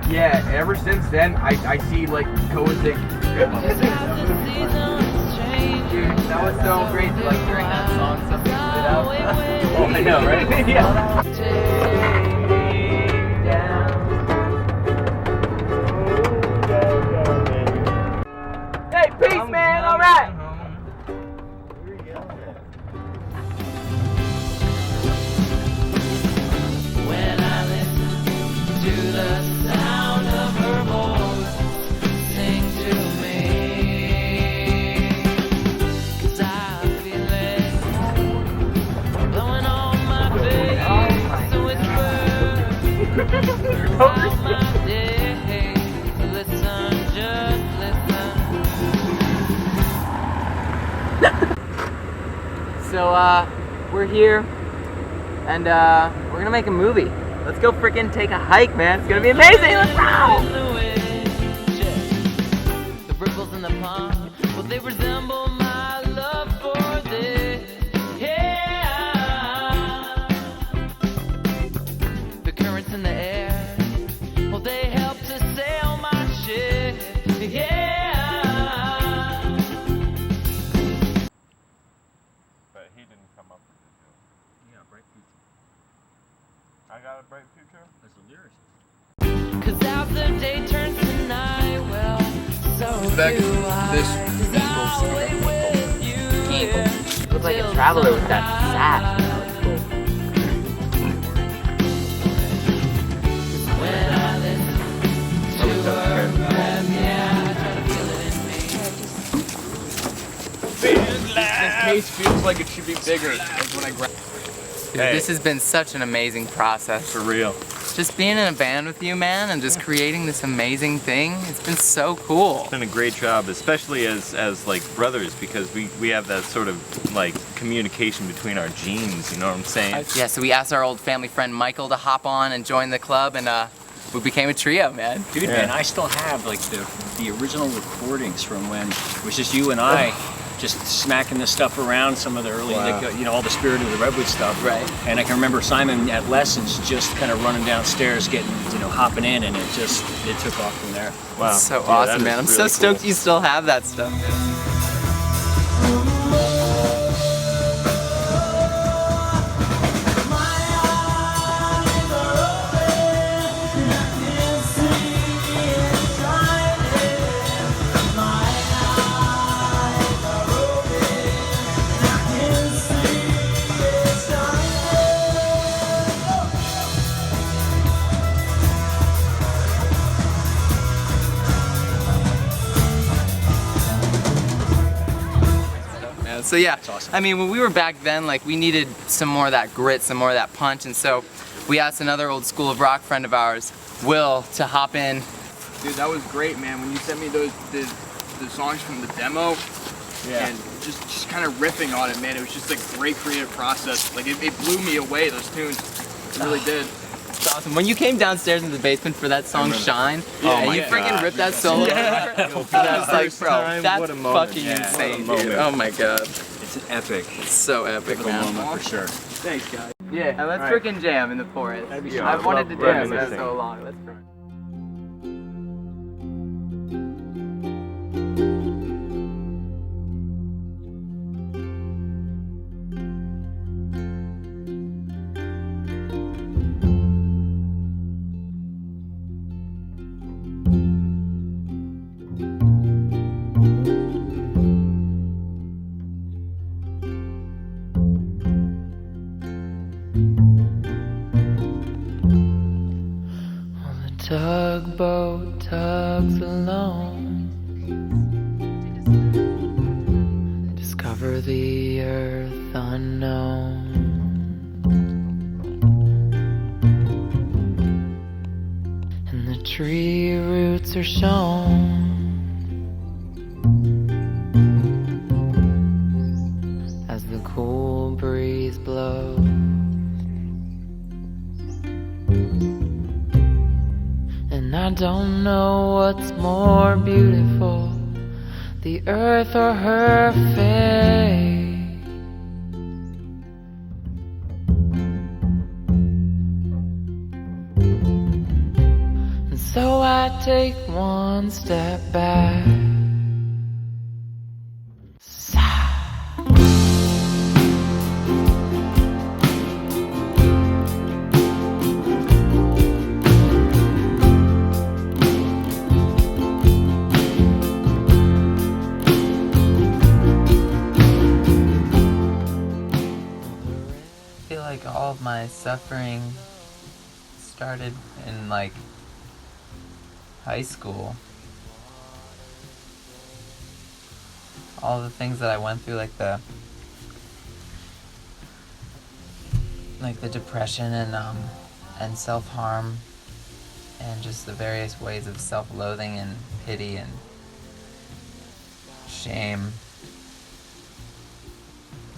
Yeah, ever since then, I see like coexist. Dude, that was so great, like during that song, something lit up. Oh, I know, right? Yeah. Hey, peace, man, alright! When I listen to the sound of her voice, sing to me, 'cause I feel it blowing on my face, so it's throughout my day. Listen, just listen. So, we're here, and we're gonna make a movie. Let's go freaking take a hike, man. It's gonna be amazing. Let's go! The ripples in the pond, well, they resemble my love for this. Yeah. The currents in the air, well, they help to sail my ship. Yeah. But he didn't come up with it. Yeah, bright future. I got a bright future? As a lyricist. 'Cause as the day turns to night, well, so Back do I. this 'Cause I'll wait with you here. Look like a traveler with that sash. When I listen to her breath, yeah, I try to feel it in me. This case feels like it should be bigger. Like when I grab. Dude, this has been such an amazing process. For real. Just being in a band with you, man, and just creating this amazing thing. It's been so cool. It's been a great job, especially as like brothers, because we have that sort of like communication between our genes, you know what I'm saying? Yeah, so we asked our old family friend Michael to hop on and join the club, and we became a trio, man. Dude, Yeah. man, I still have like the original recordings from when it was just you and I just smacking this stuff around, some of the early, Wow. like, you know, all the Spirit of the Redwood stuff. Right. And I can remember Simon at lessons just kind of running downstairs, getting, you know, hopping in, and it took off from there. Wow. It's so Yeah, awesome, that man. I'm is so really stoked cool. you still have that stuff. So yeah, awesome. I mean, when we were back then, like, we needed some more of that grit, some more of that punch, and so we asked another old School of Rock friend of ours, Will, to hop in. Dude, that was great, man. When you sent me the songs from the demo, Yeah. and just kind of riffing on it, man. It was just like a great creative process. Like it blew me away. Those tunes, it really did. It's awesome. When you came downstairs in the basement for that song Shine, Oh and my you freaking God. ripped that solo, Yeah. I was like, First bro, time, that's what a moment. fucking Yeah, insane, what a dude. moment. Oh my god. It's an epic, It's so epic, pivotal man. moment for sure. Thanks, guys. Yeah, and let's All right. freaking jam in the forest. That'd be Yeah, I've wanted to love do this for reminiscing. so long. Let's go. Tugboat tugs along, discover the earth unknown. And the tree roots are shown as the cool breeze blows. And I don't know what's more beautiful, the earth or her face. And so I take one step back. I feel like all of my suffering started in like high school. All the things that I went through, like the depression and self-harm, and just the various ways of self-loathing and pity and shame.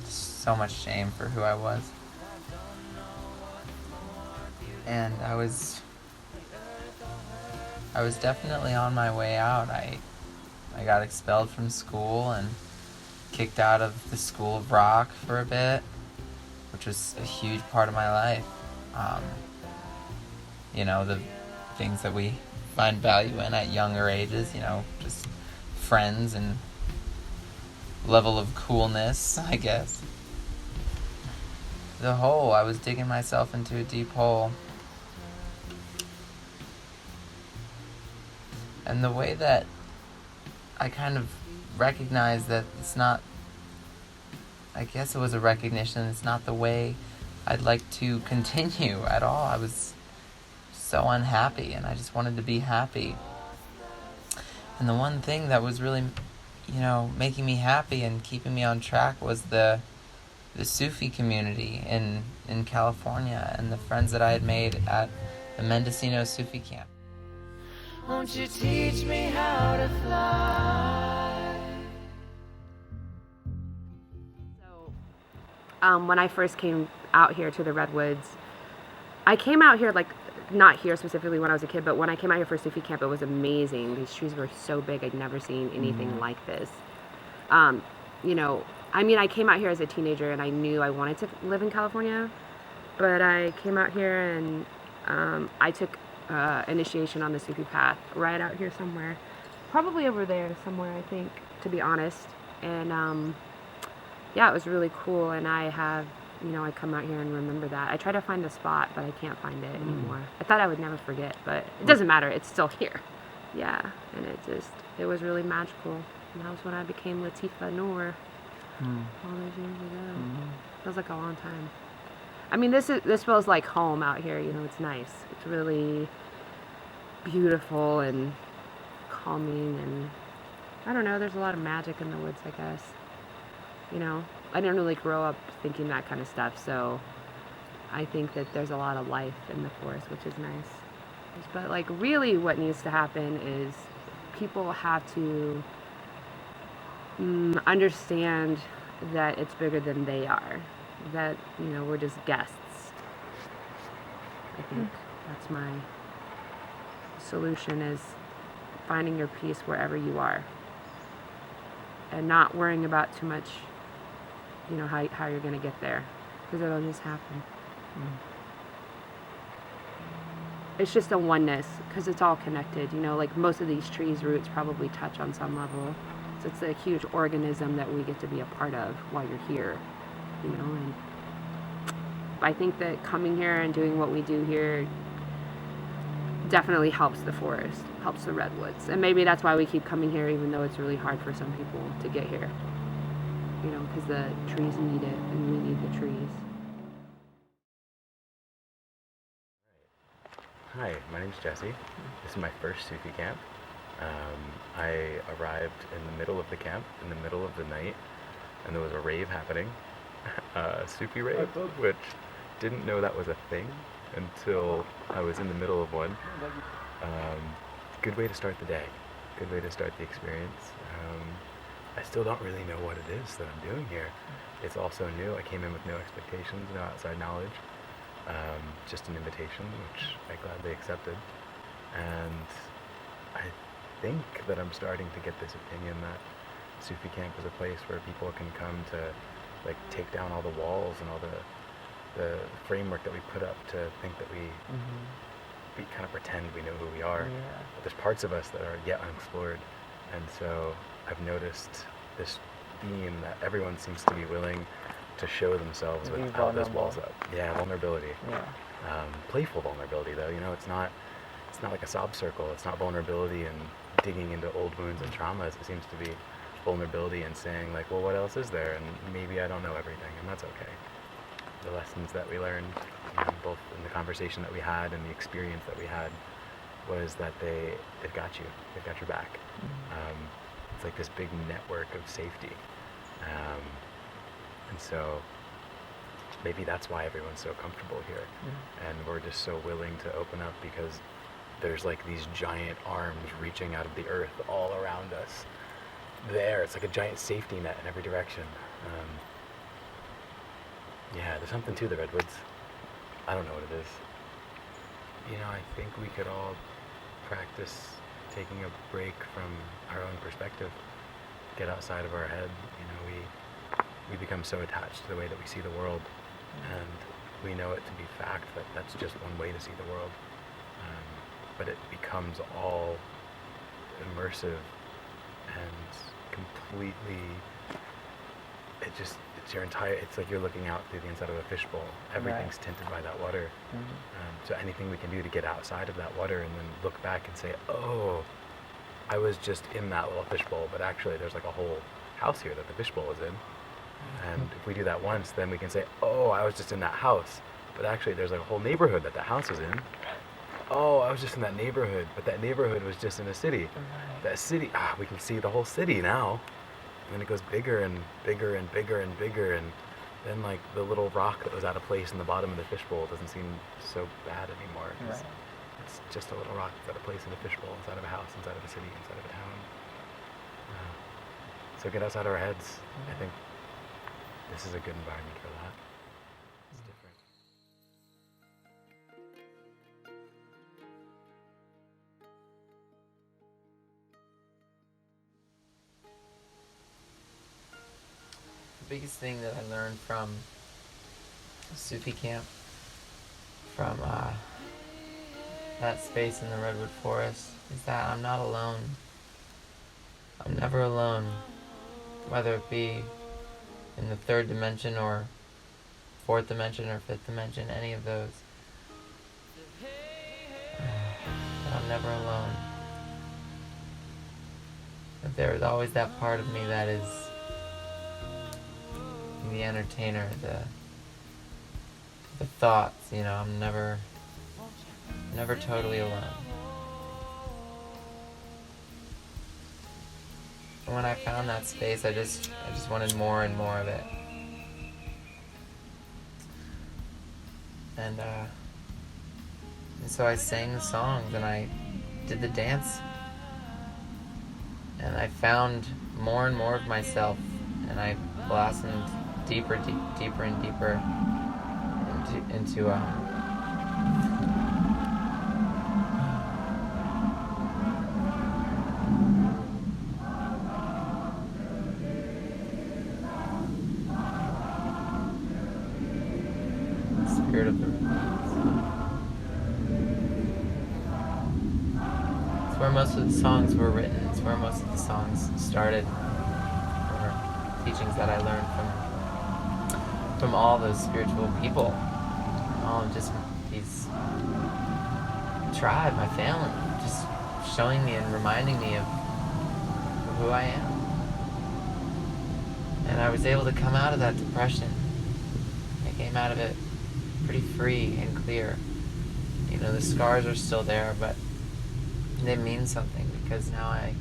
So much shame for who I was. And I was definitely on my way out. I got expelled from school and kicked out of the School of Rock for a bit, which was a huge part of my life. You know, the things that we find value in at younger ages, you know, just friends and level of coolness, I guess. The hole, I was digging myself into a deep hole. And the way that I kind of recognized that it's not, I guess it was a recognition, it's not the way I'd like to continue at all. I was so unhappy and I just wanted to be happy. And the one thing that was really, you know, making me happy and keeping me on track was the Sufi community in California and the friends that I had made at the Mendocino Sufi camp. Won't you teach me how to fly? So, when I first came out here to the Redwoods, I came out here, like, not here specifically when I was a kid, but when I came out here for Sufi camp, it was amazing. These trees were so big, I'd never seen anything like this. You know, I mean, I came out here as a teenager and I knew I wanted to live in California, but I came out here and I took initiation on the Sufi path right out here somewhere, probably over there somewhere, I think, to be honest. And yeah, it was really cool. And I have, you know, I come out here and remember that. I try to find the spot, but I can't find it anymore. I thought I would never forget, but it doesn't matter. It's still here. Yeah, and it was really magical. And that was when I became Latifah Noor all those years ago. Feels like a long time. I mean, this feels like home out here. You know, it's nice. It's really beautiful and calming, and I don't know. There's a lot of magic in the woods, I guess. You know, I didn't really grow up thinking that kind of stuff, so I think that there's a lot of life in the forest, which is nice. But like, really, what needs to happen is people have to understand that it's bigger than they are. That, you know, we're just guests. I think that's my solution, is finding your peace wherever you are and not worrying about too much, you know, how you're going to get there, because it'll just happen. It's just a oneness, because it's all connected, you know, like most of these trees' roots probably touch on some level. So it's a huge organism that we get to be a part of while you're here. You know, and I think that coming here and doing what we do here definitely helps the forest, helps the redwoods. And maybe that's why we keep coming here, even though it's really hard for some people to get here. You know, because the trees need it and we need the trees. Hi, my name's Jesse. This is my first Sufi camp. I arrived in the middle of the camp, in the middle of the night, and there was a rave happening. Sufi rave, which didn't know that was a thing until I was in the middle of one. Good way to start the day, good way to start the experience. I still don't really know what it is that I'm doing here. It's all so new. I came in with no expectations, no outside knowledge, just an invitation, which I gladly accepted. And I think that I'm starting to get this opinion that Sufi camp is a place where people can come to like take down all the walls and all the framework that we put up to think that we we kind of pretend we know who we are. Yeah. But there's parts of us that are yet unexplored. And so I've noticed this theme that everyone seems to be willing to show themselves To be without those vulnerable. walls up. Yeah, vulnerability. Yeah. Playful vulnerability, though. You know, it's not like a sob circle. It's not vulnerability and digging into old wounds and traumas. It seems to be vulnerability and saying, like, well, what else is there? And maybe I don't know everything, and that's okay. The lessons that we learned, both in the conversation that we had and the experience that we had, was that they've got you. They've got your back. It's like this big network of safety. And so maybe that's why everyone's so comfortable here. And we're just so willing to open up because there's like these giant arms reaching out of the earth all around us. There, it's like a giant safety net in every direction. Yeah, there's something to the Redwoods. I don't know what it is. You know, I think we could all practice taking a break from our own perspective, get outside of our head. You know, we become so attached to the way that we see the world, and we know it to be fact that that's just one way to see the world. But it becomes all immersive and completely, it's your entire, it's like you're looking out through the inside of a fishbowl. Everything's tinted by that water. So anything we can do to get outside of that water and then look back and say, oh, I was just in that little fishbowl, but actually there's like a whole house here that the fishbowl is in. And if we do that once, then we can say, oh, I was just in that house, but actually there's like a whole neighborhood that house is in. Oh, I was just in that neighborhood, but that neighborhood was just in a city. That city, we can see the whole city now. And then it goes bigger and bigger and bigger and bigger, and then like the little rock that was out of place in the bottom of the fishbowl doesn't seem so bad anymore. It's just a little rock that's out of place in a fishbowl, inside of a house, inside of a city, inside of a town. So get outside our heads. I think this is a good environment for that. It's different. The biggest thing that I learned from Sufi camp, from that space in the Redwood Forest, is that I'm not alone. I'm never alone, whether it be in the third dimension or fourth dimension or fifth dimension, any of those. But I'm never alone. But there is always that part of me that is the entertainer, the thoughts, you know. I'm never totally alone. And when I found that space, I just wanted more and more of it. And so I sang the songs and I did the dance. And I found more and more of myself, and I blossomed deeper and deeper into spirit of the Redwoods. It's where most of the songs were written. It's where most of the songs started. Or teachings that I learned from all those spiritual people. All of just these tribe, my family, just showing me and reminding me of who I am. And I was able to come out of that depression. I came out of it pretty free and clear. You know, the scars are still there, but they mean something because now I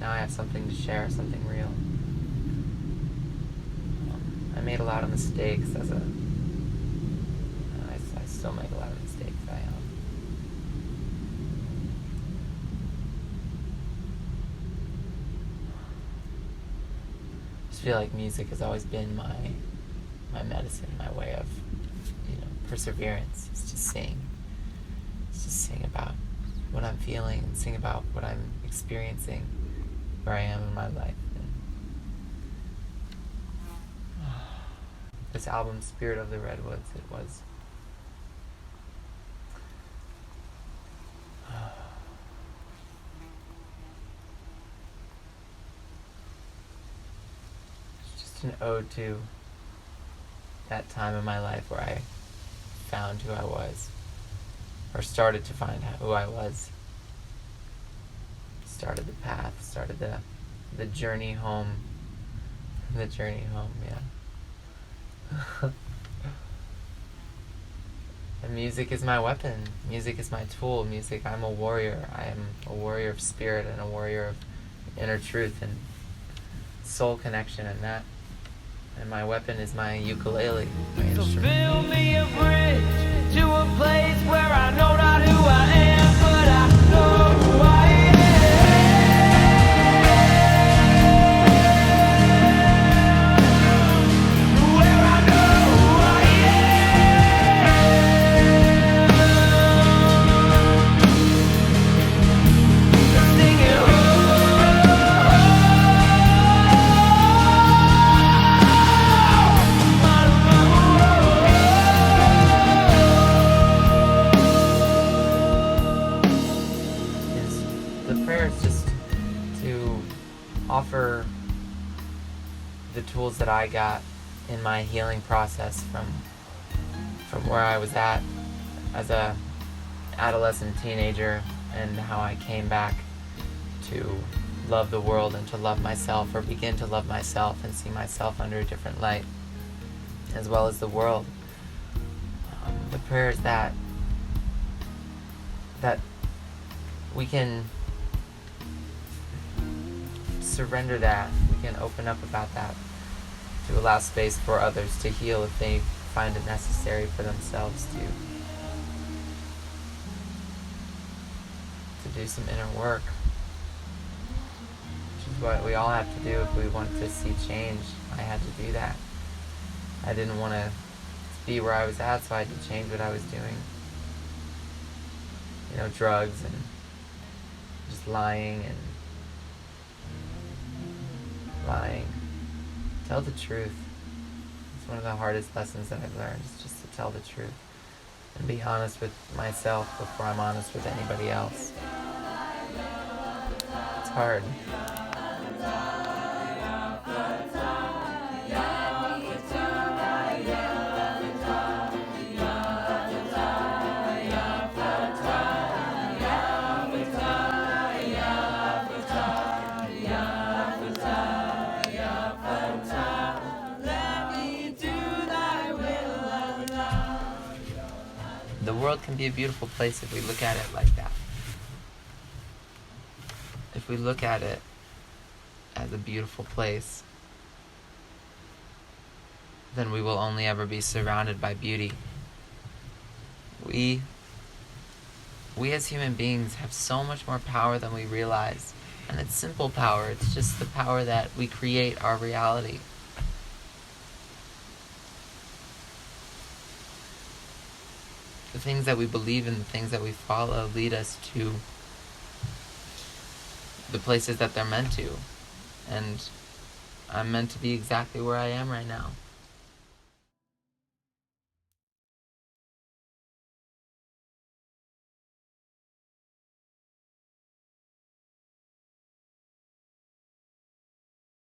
have something to share, something real. I made a lot of mistakes I still make a lot of mistakes. I just feel like music has always been my medicine, my way of, perseverance. It's just sing. It's just sing about what I'm feeling and sing about what I'm experiencing, where I am in my life. And this album, Spirit of the Redwoods, just an ode to that time in my life where I found who I was, or started to find who I was. Started the path, started the journey home. The journey home, yeah. And music is my weapon. Music is my tool. Music, I'm a warrior. I am a warrior of spirit and a warrior of inner truth and soul connection, and my weapon is my ukulele, my instrument. Build me a bridge to a place where I know not who I am, but I know who I am. Where I know who I am. Singing, offer the tools that I got in my healing process from where I was at as a adolescent teenager, and how I came back to love the world and to love myself, or begin to love myself and see myself under a different light, as well as the world. The prayer is that we can surrender that, we can open up about that, to allow space for others to heal if they find it necessary for themselves to do some inner work, which is what we all have to do if we want to see change. I had to do that. I didn't want to be where I was at, so I had to change what I was doing. Drugs and just lying. Tell the truth. It's one of the hardest lessons that I've learned, is just to tell the truth and be honest with myself before I'm honest with anybody else. It's hard. The world can be a beautiful place if we look at it like that. If we look at it as a beautiful place, then we will only ever be surrounded by beauty. We as human beings have so much more power than we realize. And it's simple power. It's just the power that we create our reality. The things that we believe in, the things that we follow, lead us to the places that they're meant to. And I'm meant to be exactly where I am right now.